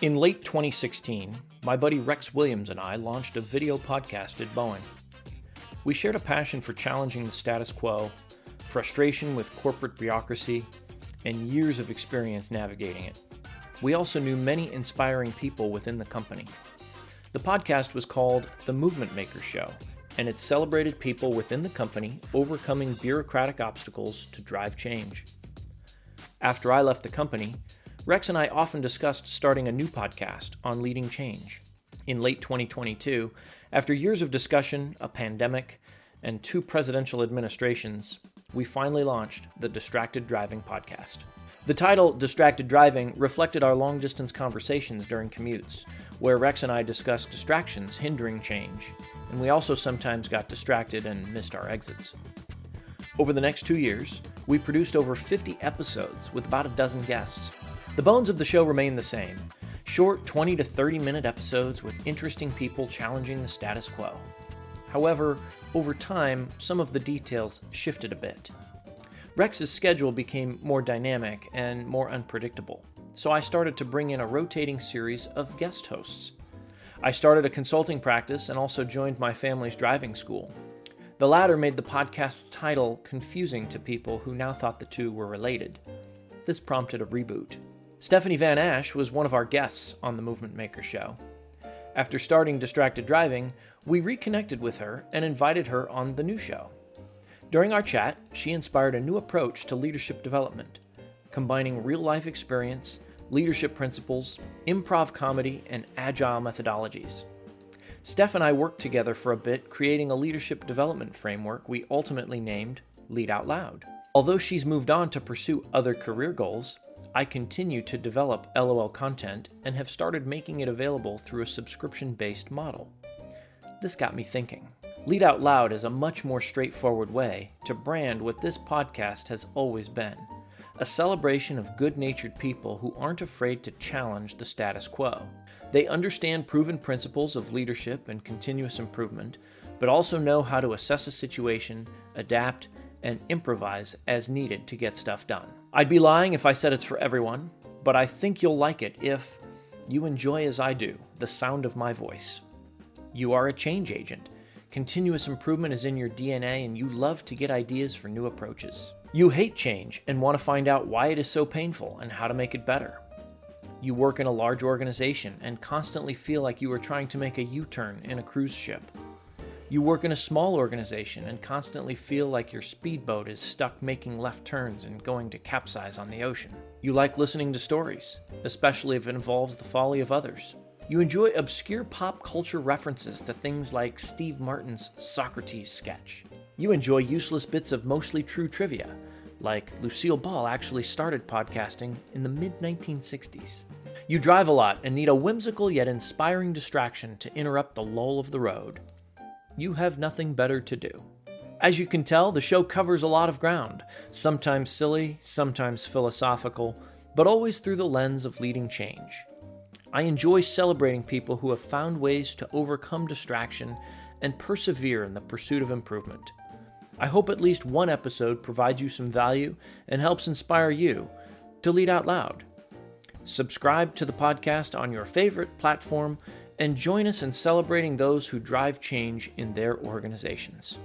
In late 2016, my buddy Rex Williams and I launched a video podcast at Boeing. We shared a passion for challenging the status quo, frustration with corporate bureaucracy, and years of experience navigating it. We also knew many inspiring people within the company. The podcast was called The Movement Maker Show, and it celebrated people within the company overcoming bureaucratic obstacles to drive change. After I left the company, Rex and I often discussed starting a new podcast on leading change. In late 2022, after years of discussion, a pandemic, and 2 presidential administrations, we finally launched the Distracted Driving podcast. The title, Distracted Driving, reflected our long-distance conversations during commutes, where Rex and I discussed distractions hindering change, and we also sometimes got distracted and missed our exits. Over the next 2 years, we produced over 50 episodes with about a dozen guests. The bones of the show remain the same: short 20 to 30 minute episodes with interesting people challenging the status quo. However, over time, some of the details shifted a bit. Rex's schedule became more dynamic and more unpredictable, so I started to bring in a rotating series of guest hosts. I started a consulting practice and also joined my family's driving school. The latter made the podcast's title confusing to people who now thought the two were related. This prompted a reboot. Stephanie Van Ash was one of our guests on the Movement Maker Show. After starting Distracted Driving, we reconnected with her and invited her on the new show. During our chat, she inspired a new approach to leadership development, combining real-life experience, leadership principles, improv comedy, and agile methodologies. Steph and I worked together for a bit, creating a leadership development framework we ultimately named Lead Out Loud. Although she's moved on to pursue other career goals, I continue to develop LOL content and have started making it available through a subscription-based model. This got me thinking. Lead Out Loud is a much more straightforward way to brand what this podcast has always been: a celebration of good-natured people who aren't afraid to challenge the status quo. They understand proven principles of leadership and continuous improvement, but also know how to assess a situation, adapt, and improvise as needed to get stuff done. I'd be lying if I said it's for everyone, but I think you'll like it if you enjoy, as I do, the sound of my voice. You are a change agent. Continuous improvement is in your DNA, and you love to get ideas for new approaches. You hate change and want to find out why it is so painful and how to make it better. You work in a large organization and constantly feel like you are trying to make a U-turn in a cruise ship. You work in a small organization and constantly feel like your speedboat is stuck making left turns and going to capsize on the ocean. You like listening to stories, especially if it involves the folly of others. You enjoy obscure pop culture references to things like Steve Martin's Socrates sketch. You enjoy useless bits of mostly true trivia, like Lucille Ball actually started podcasting in the mid-1960s. You drive a lot and need a whimsical yet inspiring distraction to interrupt the lull of the road. You have nothing better to do. As you can tell, the show covers a lot of ground, sometimes silly, sometimes philosophical, but always through the lens of leading change. I enjoy celebrating people who have found ways to overcome distraction and persevere in the pursuit of improvement. I hope at least one episode provides you some value and helps inspire you to lead out loud. Subscribe to the podcast on your favorite platform and join us in celebrating those who drive change in their organizations.